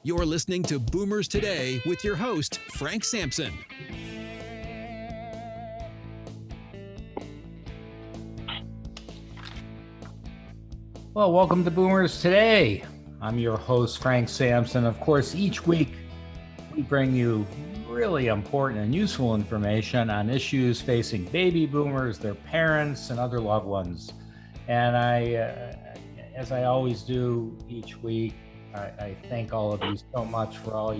You're listening to Boomers Today with your host, Frank Sampson. Well, welcome to Boomers Today. I'm your host, Frank Sampson. Of course, each week we bring you really important and useful information on issues facing baby boomers, their parents, and other loved ones. And as I always do each week, I thank all of you so much for all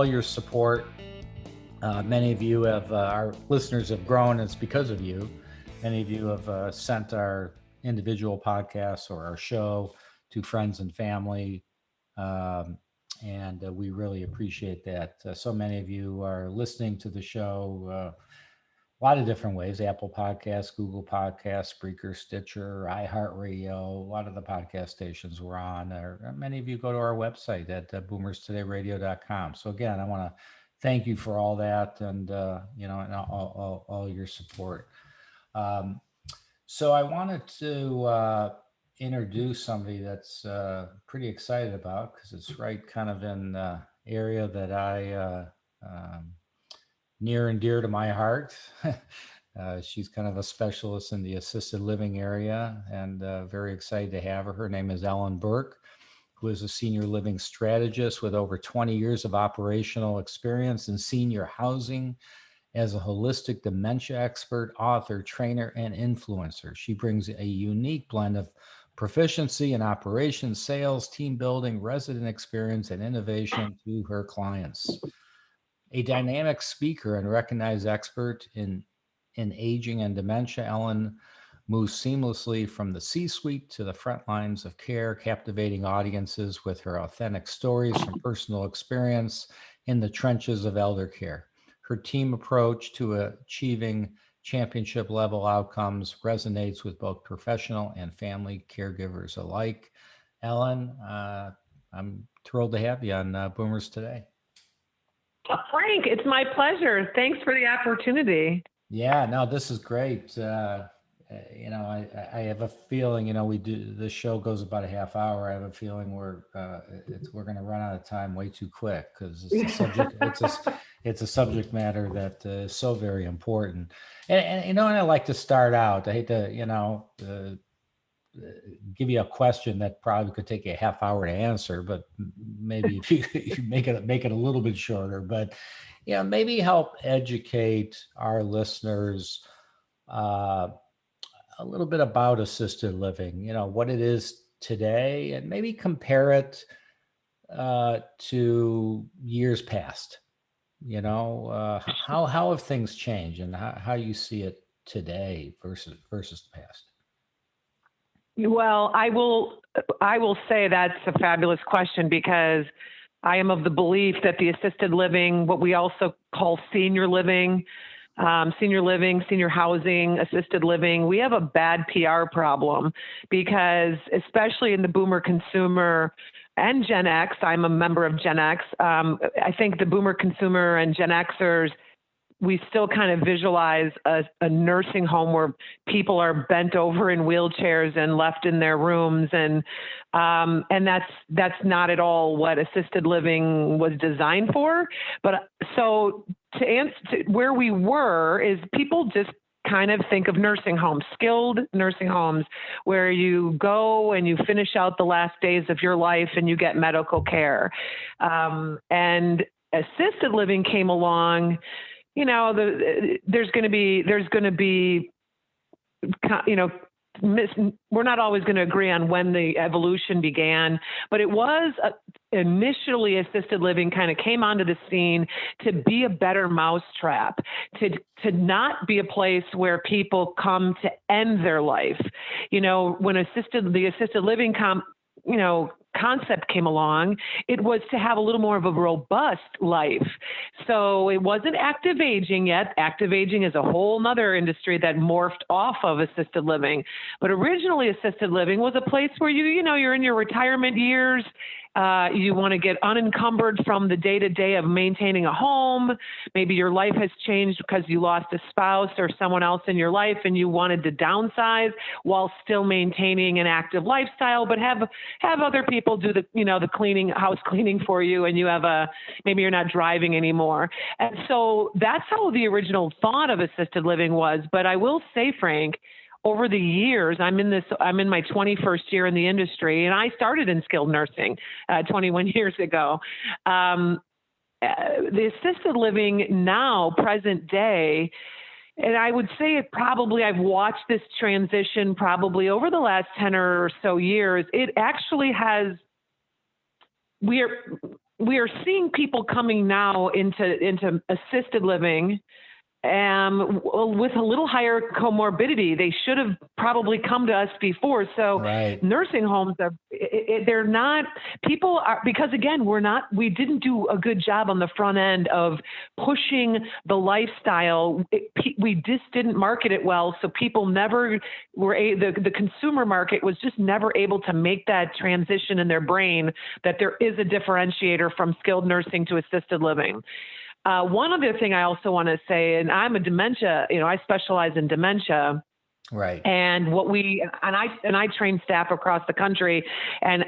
your support. Many of you our listeners have grown. It's because of you. Many of you have sent our individual podcasts or our show to friends and family. And we really appreciate that. So many of you are listening to the show a lot of different ways: Apple Podcasts, Google Podcasts, Spreaker, Stitcher, iHeartRadio. A lot of the podcast stations we're on. Or many of you go to our website at boomerstodayradio.com. So again, I want to thank you for all that and and all your support. So I wanted to introduce somebody that's pretty excited about, because it's right kind of in the area that I near and dear to my heart. She's kind of a specialist in the assisted living area, and very excited to have her. Her name is Ellen Belk, who is a senior living strategist with over 20 years of operational experience in senior housing as a holistic dementia expert, author, trainer, and influencer. She brings a unique blend of proficiency in operations, sales, team building, resident experience, and innovation to her clients. A dynamic speaker and recognized expert in aging and dementia, Ellen moves seamlessly from the C-suite to the front lines of care, captivating audiences with her authentic stories from personal experience in the trenches of elder care. Her team approach to achieving championship level outcomes resonates with both professional and family caregivers alike. Ellen, I'm thrilled to have you on Boomers Today. Frank, it's my pleasure. Thanks for the opportunity. Yeah, no, this is great. I have a feeling, the show goes about a half hour. I have a feeling we're going to run out of time way too quick, because it's a subject matter that is so very important. And I like to start out. I hate to give you a question that probably could take you a half hour to answer, but maybe if you make it a little bit shorter, but maybe help educate our listeners a little bit about assisted living, what it is today, and maybe compare it to years past. How have things changed, and how you see it today versus the past? Well, I will say that's a fabulous question, because I am of the belief that the assisted living, what we also call senior living, senior housing, assisted living, we have a bad PR problem, because especially in the boomer consumer and Gen X, I'm a member of Gen X. I think the boomer consumer and Gen Xers, we still kind of visualize a nursing home where people are bent over in wheelchairs and left in their rooms. And that's not at all what assisted living was designed for. But so to answer where we were is, people just kind of think of nursing homes, skilled nursing homes, where you go and you finish out the last days of your life and you get medical care. And assisted living came along. There's going to be, we're not always going to agree on when the evolution began, but it was initially assisted living kind of came onto the scene to be a better mousetrap, to not be a place where people come to end their life. When the assisted living concept came along, it was to have a little more of a robust life. So it wasn't active aging yet. Active aging is a whole nother industry that morphed off of assisted living. But originally, assisted living was a place where you're in your retirement years. You want to get unencumbered from the day-to-day of maintaining a home. Maybe your life has changed because you lost a spouse or someone else in your life and you wanted to downsize while still maintaining an active lifestyle, but have other people do the cleaning, house cleaning for you, and you have maybe you're not driving anymore. And so that's how the original thought of assisted living was. But I will say, Frank, over the years, I'm in my 21st year in the industry, and I started in skilled nursing 21 years ago. The assisted living now, present day, and I would say I've watched this transition probably over the last 10 or so years. It actually has, we are seeing people coming now into assisted living with a little higher comorbidity. They should have probably come to us before. So Right. Nursing homes they're not, people are, because again, we didn't do a good job on the front end of pushing the lifestyle. We just didn't market it well. So people never the consumer market was just never able to make that transition in their brain that there is a differentiator from skilled nursing to assisted living. One other thing I also want to say, and I'm a dementia, I specialize in dementia. Right. And I train staff across the country, and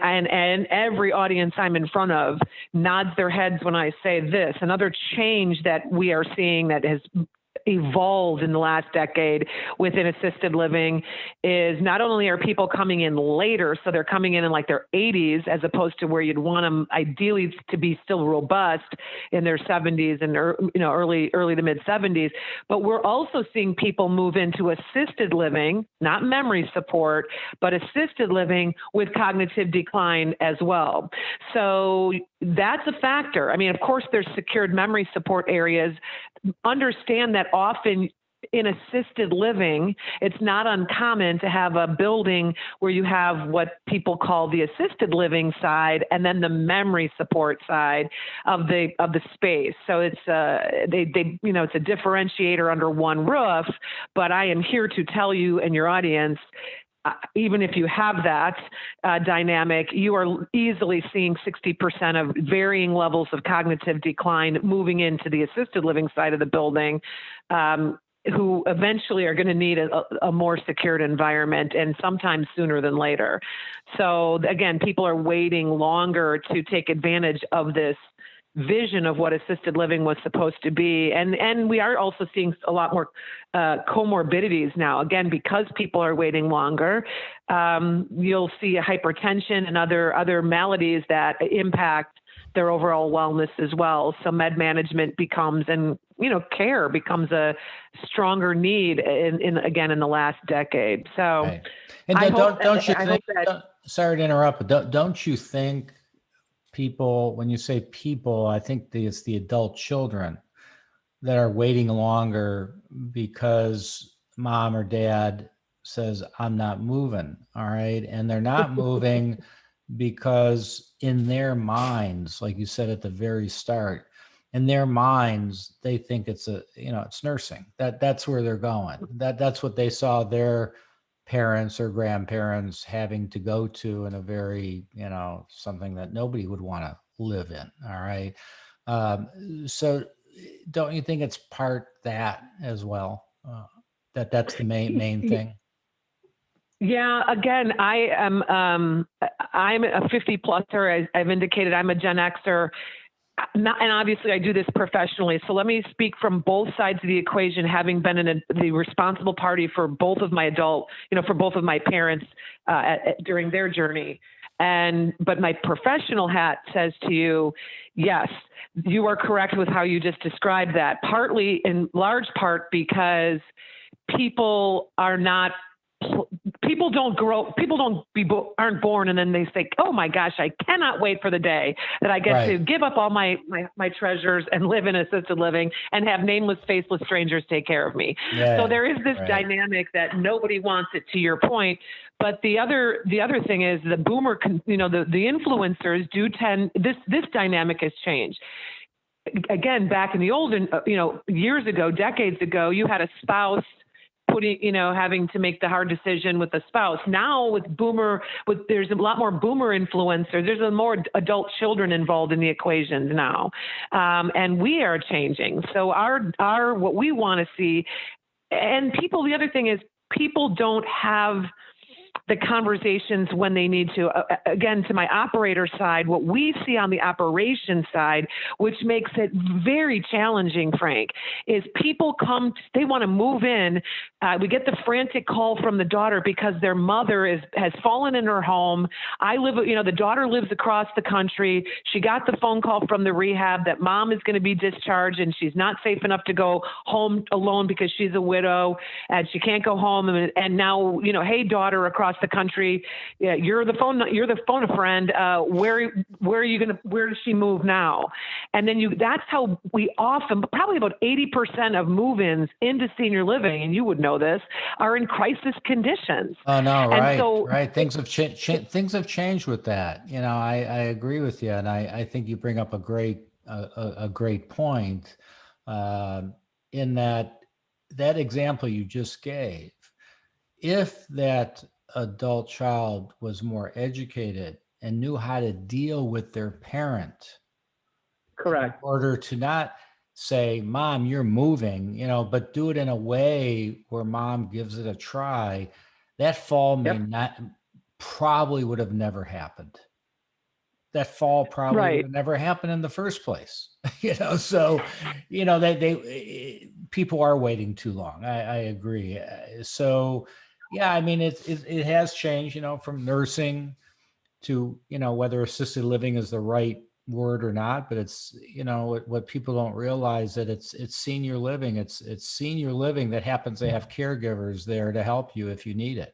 every audience I'm in front of nods their heads when I say this. Another change that we are seeing that has evolved in the last decade within assisted living is not only are people coming in later, so they're coming in like their 80s, as opposed to where you'd want them ideally to be still robust in their 70s and early to mid 70s, but we're also seeing people move into assisted living, not memory support, but assisted living with cognitive decline as well. So that's a factor. I mean, of course, there's secured memory support areas. Understand that often in assisted living, it's not uncommon to have a building where you have what people call the assisted living side and then the memory support side of the space. So it's it's a differentiator under one roof. But I am here to tell you and your audience, even if you have that dynamic, you are easily seeing 60% of varying levels of cognitive decline moving into the assisted living side of the building, who eventually are going to need a more secured environment, and sometimes sooner than later. So again, people are waiting longer to take advantage of this vision of what assisted living was supposed to be. And we are also seeing a lot more comorbidities now. Again, because people are waiting longer, you'll see hypertension and other maladies that impact their overall wellness as well. So med management becomes, and care becomes a stronger need in the last decade. So, right. And don't you think? Sorry to interrupt, but don't you think people, when you say people, I think it's the adult children that are waiting longer because mom or dad says, I'm not moving. All right. And they're not moving because in their minds, like you said at the very start, in their minds, they think it's it's nursing. That's where they're going. That's what they saw their parents or grandparents having to go to in a very, something that nobody would want to live in. All right. So don't you think it's part that as well? That's the main thing. Yeah. Again, I'm a 50 pluser. I've indicated I'm a Gen Xer. And obviously I do this professionally. So let me speak from both sides of the equation, having been in the responsible party for both of my for both of my parents during their journey. But my professional hat says to you, yes, you are correct with how you just described that, partly in large part because people aren't born and then they say, oh my gosh, I cannot wait for the day that I get to give up all my treasures and live in assisted living and have nameless, faceless strangers take care of me. Yeah, so there is this dynamic that nobody wants it, to your point. But the other thing is the boomer, the influencers do tend, this dynamic has changed. Again, back in the olden, years ago, decades ago, you had a spouse having to make the hard decision with the spouse. Now there's a lot more boomer influencers. There's a more adult children involved in the equations now. And we are changing. So what we want to see, and the other thing is people don't have the conversations when they need to. Again, to my operator side, what we see on the operation side, which makes it very challenging, Frank, is people they want to move in. We get the frantic call from the daughter because their mother has fallen in her home. The daughter lives across the country. She got the phone call from the rehab that mom is going to be discharged and she's not safe enough to go home alone because she's a widow and she can't go home. And now, hey, daughter across the country, you're the phone a friend. Where does she move now? And then that's how we often, probably about 80% of move-ins into senior living, and you would know this, are in crisis conditions. Oh no, right, and so, right. Things have changed with that. I agree with you, and I think you bring up a great point in that example you just gave. If that adult child was more educated and knew how to deal with their parent, correct, in order to not say, Mom, you're moving, but do it in a way where mom gives it a try, that fall probably would have never happened. That fall probably would have never happened in the first place. So, people are waiting too long. I agree. So, yeah, I mean, it has changed, from nursing to, whether assisted living is the right word or not, but it's, what people don't realize that it's senior living. It's senior living that happens to have caregivers there to help you if you need it.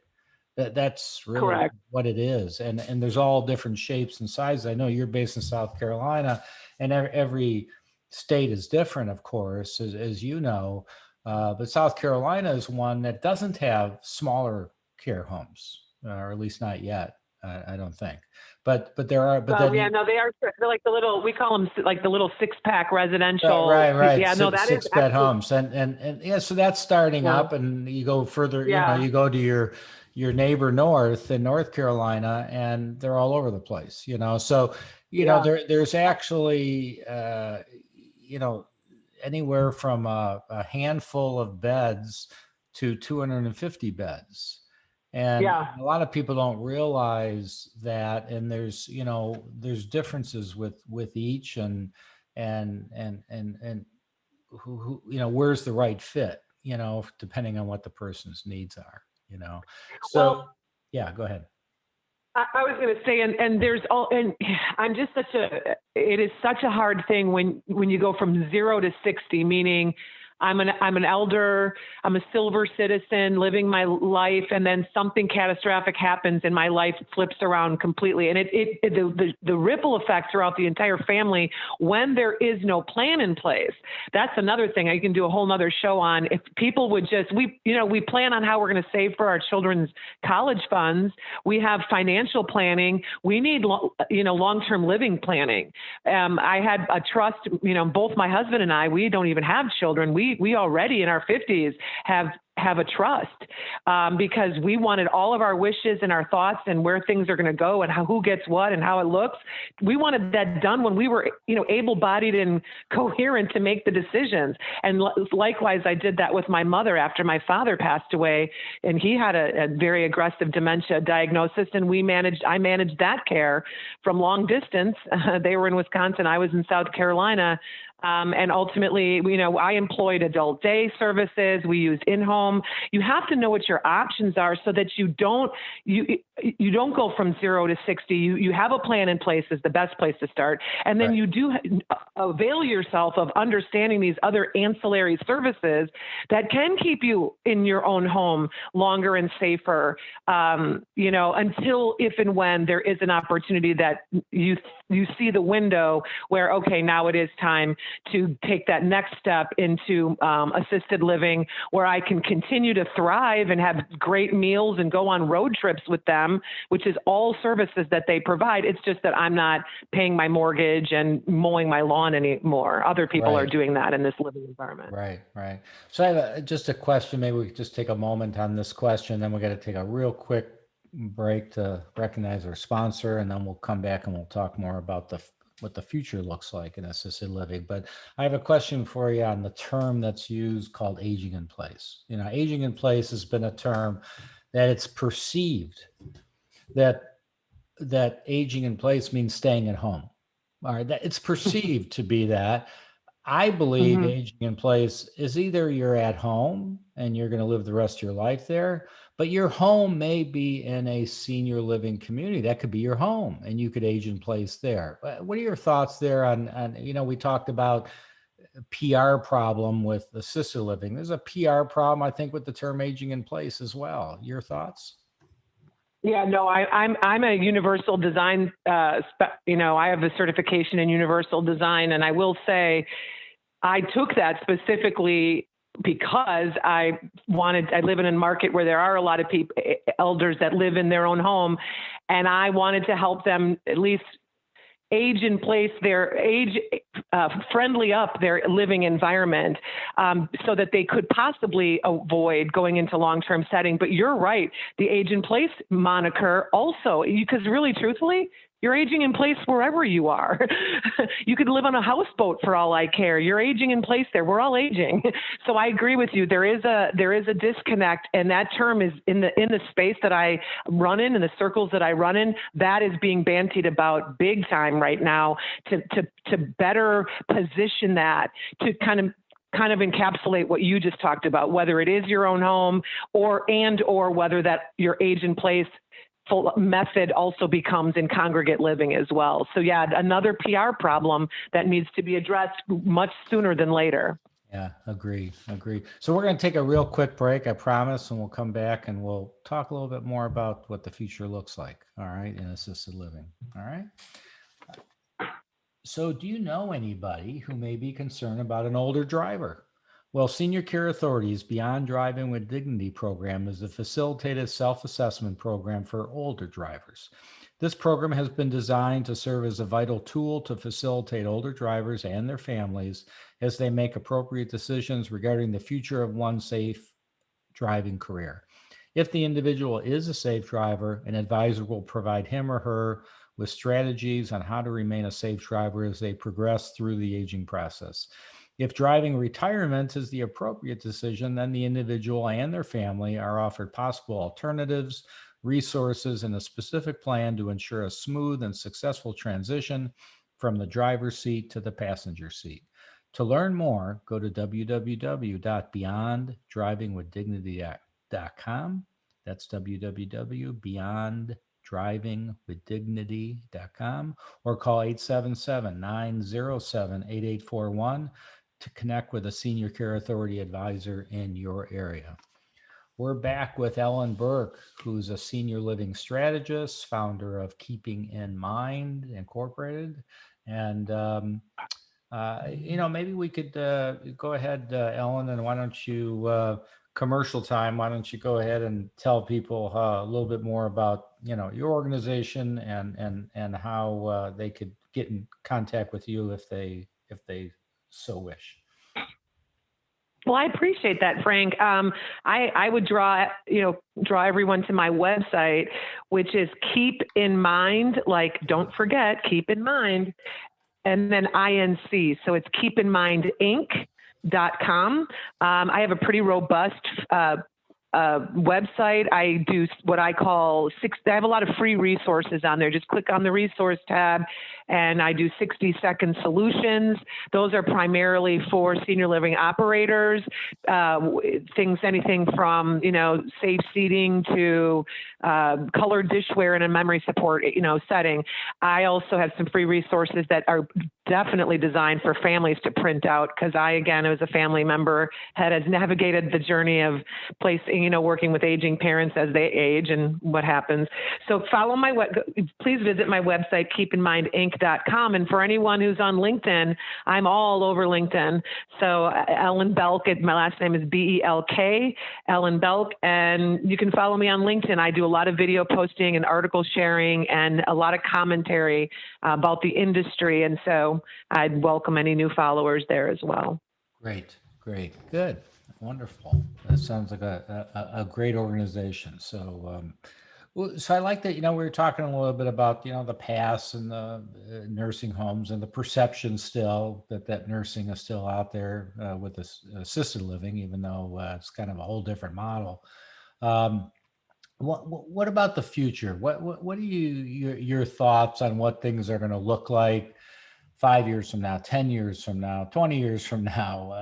That's really correct. what it is. And there's all different shapes and sizes. I know you're based in South Carolina, and every state is different, of course, as you know. But South Carolina is one that doesn't have smaller care homes, or at least not yet. I don't think, but there are. But they are. They're like the little. We call them like the little 6-pack residential. Right. Yeah, six bed homes, and yeah. So that's starting up, and you go further. Yeah. You go to your neighbor north in North Carolina, and they're all over the place. So there's actually anywhere from a handful of beds to 250 beds. And a lot of people don't realize that, and there's differences with each, and who where's the right fit, depending on what the person's needs are, So, well, yeah, go ahead. I was going to say, and there's I'm just it is such a hard thing when you go from 0 to 60, meaning I'm an elder, I'm a silver citizen living my life, and then something catastrophic happens and my life flips around completely. And the ripple effect throughout the entire family when there is no plan in place. That's another thing I can do a whole nother show on. If people would we plan on how we're going to save for our children's college funds. We have financial planning. We need, long-term living planning. I had a trust, both my husband and I, we don't even have children. We already in our 50s have a trust because we wanted all of our wishes and our thoughts and where things are going to go and who gets what and how it looks. We wanted that done when we were, able-bodied and coherent to make the decisions. And likewise, I did that with my mother after my father passed away, and he had a very aggressive dementia diagnosis, and I managed that care from long distance. They were in Wisconsin, I was in South Carolina. And ultimately, I employed adult day services. We used in-home. You have to know what your options are so that you don't go from 0 to 60. You have a plan in place is the best place to start. And then you do avail yourself of understanding these other ancillary services that can keep you in your own home longer and safer, until if and when there is an opportunity that you see the window where, okay, now it is time to take that next step into assisted living where I can continue to thrive and have great meals and go on road trips with them them, which is all services that they provide. It's just that I'm not paying my mortgage and mowing my lawn anymore. Other people are doing that in this living environment. Right, right. So I have just a question. Maybe we could just take a moment on this question. Then we're going to take a real quick break to recognize our sponsor, and then we'll come back and we'll talk more about what the future looks like in assisted living. But I have a question for you on the term that's used called aging in place. Aging in place has been a term that it's perceived that aging in place means staying at home. All right, that it's perceived to be that. I believe aging in place is either you're at home and you're going to live the rest of your life there, but your home may be in a senior living community. That could be your home and you could age in place there. What are your thoughts there on we talked about a PR problem with assisted living. There's a PR problem, I think, with the term aging in place as well. Your thoughts? Yeah, no, I'm a universal design, I have a certification in universal design, and I will say I took that specifically because I live in a market where there are a lot of elders that live in their own home, and I wanted to help them at least age in place, friendly up their living environment, so that they could possibly avoid going into long-term setting. But you're right, the age in place moniker also, because really truthfully, you're aging in place wherever you are. You could live on a houseboat for all I care. You're aging in place there. We're all aging. So I agree with you. There is a disconnect, and that term is in the space that I run in the circles that I run in, that is being bandied about big time right now to better position that, to kind of encapsulate what you just talked about, whether it is your own home or whether that your age in place full method also becomes in congregate living as well. So yeah, another PR problem that needs to be addressed much sooner than later. Yeah, agree. So we're going to take a real quick break, I promise, and we'll come back and we'll talk a little bit more about what the future looks like, all right, in assisted living, all right? So do you know anybody who may be concerned about an older driver? Well, Senior Care Authority's Beyond Driving with Dignity program is a facilitated self-assessment program for older drivers. This program has been designed to serve as a vital tool to facilitate older drivers and their families as they make appropriate decisions regarding the future of one's safe driving career. If the individual is a safe driver, an advisor will provide him or her with strategies on how to remain a safe driver as they progress through the aging process. If driving retirement is the appropriate decision, then the individual and their family are offered possible alternatives, resources, and a specific plan to ensure a smooth and successful transition from the driver's seat to the passenger seat. To learn more, go to www.beyonddrivingwithdignity.com. That's www.beyonddrivingwithdignity.com, or call 877-907-8841 to connect with a Senior Care Authority advisor in your area. We're back with Ellen Belk, who's a senior living strategist, founder of Keeping in Mind Incorporated. And, maybe we could go ahead, Ellen, and why don't you, commercial time, why don't you go ahead and tell people a little bit more about, your organization and how they could get in contact with you if they so wish. Well, I appreciate that, Frank. I would draw everyone to my website, which is Keep in Mind, like don't forget, keep in mind, and then INC. So it's keepinmindinc.com. I have a pretty robust website. I do what I call I have a lot of free resources on there. Just click on the resource tab and I do 60-second solutions. Those are primarily for senior living operators, anything from, safe seating to colored dishware in a memory support, setting. I also have some free resources that are definitely designed for families to print out, because I, again, as a family member, had navigated the journey of working with aging parents as they age and what happens. So please visit my website, keepinmindinc.com. And for anyone who's on LinkedIn, I'm all over LinkedIn. So Ellen Belk, my last name is Belk, Ellen Belk. And you can follow me on LinkedIn. I do a lot of video posting and article sharing and a lot of commentary about the industry. And so I'd welcome any new followers there as well. Great, good, wonderful. That sounds like a great organization. So, so I like that, we were talking a little bit about, the past and the nursing homes and the perception still that nursing is still out there with this assisted living, even though it's kind of a whole different model. What about the future? What are your thoughts on what things are going to look like 5 years from now, 10 years from now, 20 years from now?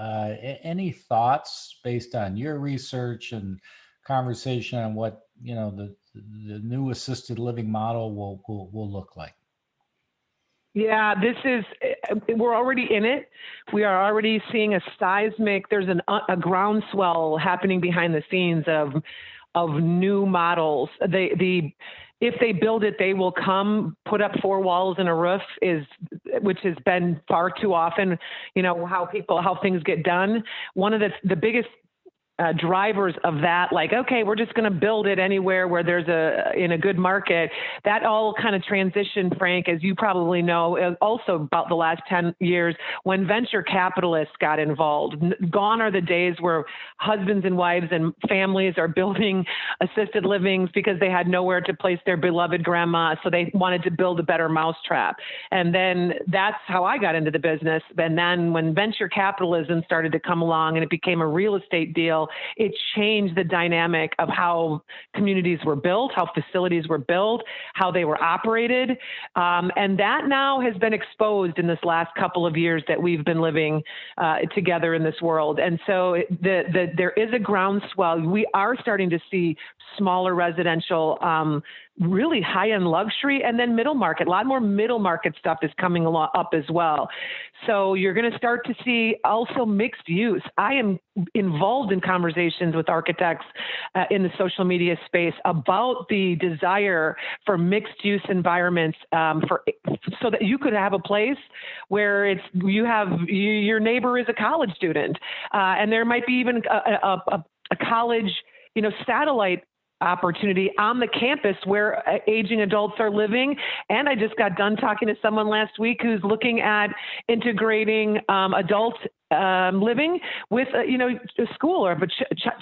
Any thoughts based on your research and conversation on what, the new assisted living model will look like? Yeah, we're already in it. We are already seeing there's a groundswell happening behind the scenes of new models. If they build it, they will come put up 4 walls and a roof, which has been far too often, how things get done. One of the biggest drivers of that, like, okay, we're just going to build it anywhere where there's in a good market. That all kind of transitioned, Frank, as you probably know, also about the last 10 years when venture capitalists got involved. Gone are the days where husbands and wives and families are building assisted livings because they had nowhere to place their beloved grandma. So they wanted to build a better mousetrap. And then that's how I got into the business. And then when venture capitalism started to come along and it became a real estate deal, it changed the dynamic of how communities were built, how facilities were built, how they were operated. And that now has been exposed in this last couple of years that we've been living together in this world. And so there is a groundswell. We are starting to see smaller residential, really high-end luxury, and then middle market. A lot more middle market stuff is coming up as well. So you're going to start to see also mixed use. I am involved in conversations with architects in the social media space about the desire for mixed use environments so that you could have a place where your neighbor is a college student, and there might be even a college, satellite opportunity on the campus where aging adults are living. And I just got done talking to someone last week who's looking at integrating adult living with, a school or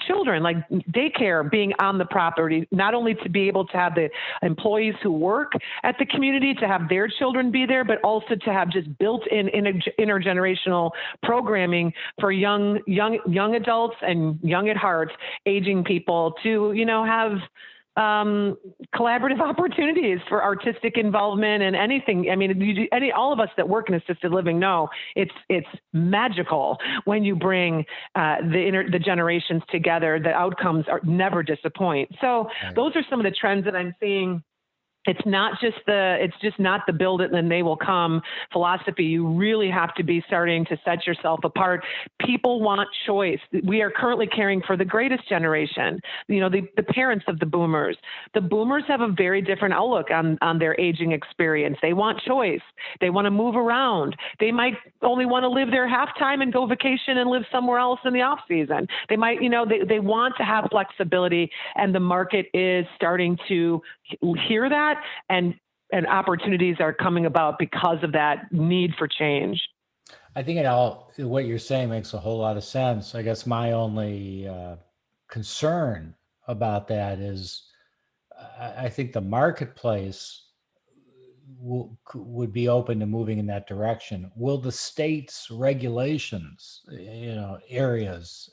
children, like daycare being on the property, not only to be able to have the employees who work at the community to have their children be there, but also to have just built-in intergenerational programming for young adults and young at heart aging people to, have collaborative opportunities for artistic involvement and anything. I mean, all of us that work in assisted living know it's magical when you bring the generations together. The outcomes never disappoint. So Those are some of the trends that I'm seeing. It's just not the build it and then they will come philosophy. You really have to be starting to set yourself apart. People want choice. We are currently caring for the greatest generation, the parents of the boomers. The boomers have a very different outlook on their aging experience. They want choice. They want to move around. They might only want to live there half time and go vacation and live somewhere else in the off season. They might, they want to have flexibility, and the market is starting to hear that, and opportunities are coming about because of that need for change. I think what you're saying makes a whole lot of sense. I guess my only concern about that is I think the marketplace would be open to moving in that direction. Will the state's regulations, areas,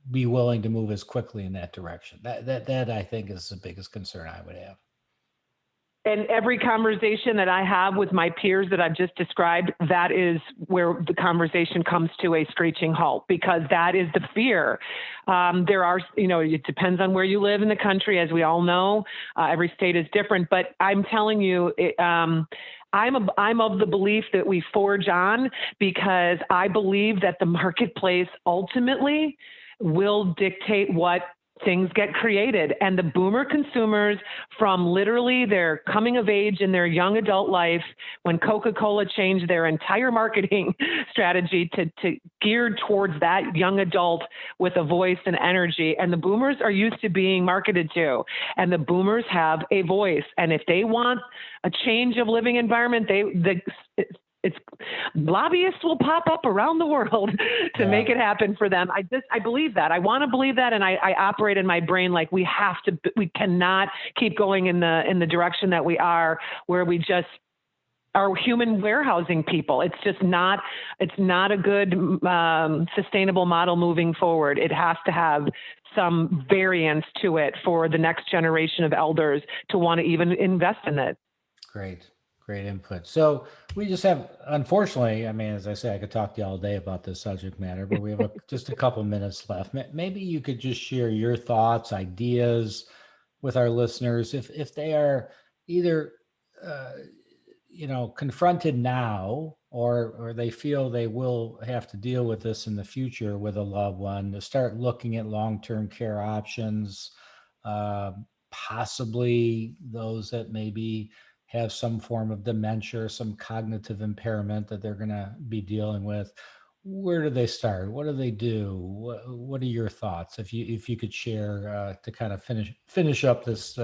be willing to move as quickly in that direction? That I think is the biggest concern I would have. And every conversation that I have with my peers that I've just described, that is where the conversation comes to a screeching halt, because that is the fear. There are, it depends on where you live in the country, as we all know. Every state is different, but I'm telling you, I'm of the belief that we forge on, because I believe that the marketplace ultimately will dictate what things get created. And the boomer consumers, from literally their coming of age in their young adult life, when Coca-Cola changed their entire marketing strategy to geared towards that young adult with a voice and energy. And the boomers are used to being marketed to, and the boomers have a voice. And if they want a change of living environment, it's lobbyists will pop up around the world to make it happen for them. I believe that. I want to believe that, and I operate in my brain like we cannot keep going in the direction that we are, where we just are human warehousing people. It's not a good sustainable model moving forward. It has to have some variance to it for the next generation of elders to want to even invest in it. Great input. So we just have, unfortunately, I mean, as I say, I could talk to you all day about this subject matter, but we have just a couple minutes left. Maybe you could just share your thoughts, ideas with our listeners, if they are either, confronted now, or they feel they will have to deal with this in the future with a loved one, to start looking at long-term care options, possibly those that maybe have some form of dementia or some cognitive impairment that they're going to be dealing with. Where do they start? What do they do? What are your thoughts? If you could share to kind of finish up this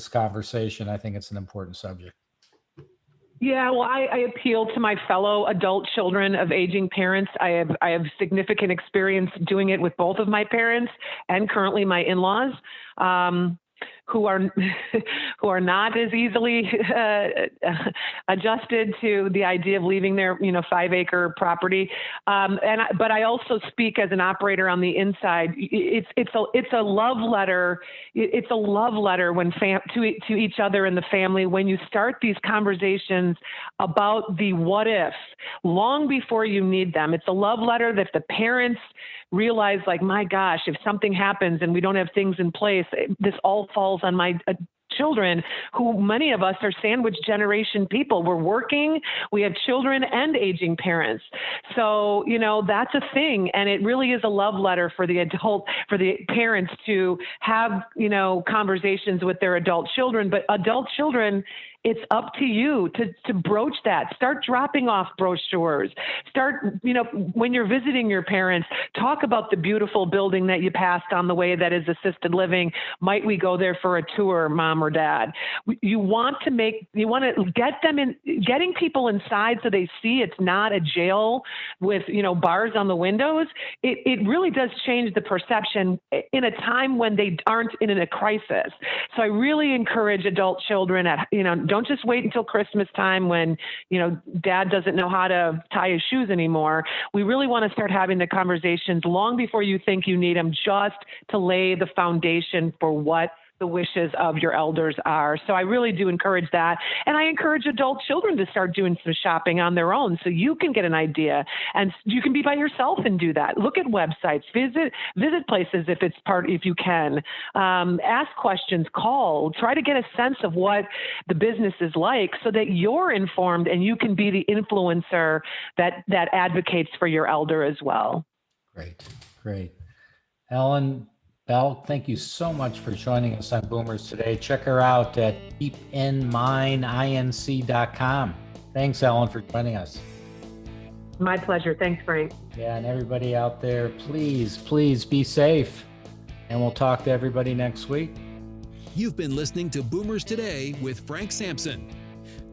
conversation, I think it's an important subject. Yeah, well, I appeal to my fellow adult children of aging parents. I have significant experience doing it with both of my parents and currently my in-laws. Who are not as easily adjusted to the idea of leaving their 5-acre property. But I also speak as an operator on the inside. It's a love letter. It's a love letter to each other in the family when you start these conversations about the what if long before you need them. It's a love letter that the parents realize, like, my gosh, if something happens and we don't have things in place, this all falls on my children, who many of us are sandwich generation people. We're working, we have children and aging parents. So, that's a thing. And it really is a love letter for the parents to have, conversations with their adult children. But adult children, it's up to you to broach that. Start dropping off brochures. Start, when you're visiting your parents, talk about the beautiful building that you passed on the way that is assisted living. Might we go there for a tour, mom or dad? You want to get them in, getting people inside so they see it's not a jail with, bars on the windows. It really does change the perception in a time when they aren't in a crisis. So I really encourage adult children don't just wait until Christmas time when, dad doesn't know how to tie his shoes anymore. We really want to start having the conversations long before you think you need them, just to lay the foundation for what the wishes of your elders are. So I really do encourage that. And I encourage adult children to start doing some shopping on their own so you can get an idea. And you can be by yourself and do that. Look at websites, visit places if you can. Ask questions, call, try to get a sense of what the business is like so that you're informed and you can be the influencer that advocates for your elder as well. Great. Ellen Belk, thank you so much for joining us on Boomers Today. Check her out at keepinmindinc.com. Thanks, Ellen, for joining us. My pleasure. Thanks, Frank. Yeah, and everybody out there, please be safe. And we'll talk to everybody next week. You've been listening to Boomers Today with Frank Sampson.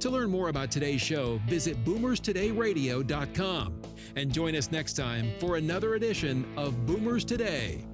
To learn more about today's show, visit boomerstodayradio.com and join us next time for another edition of Boomers Today.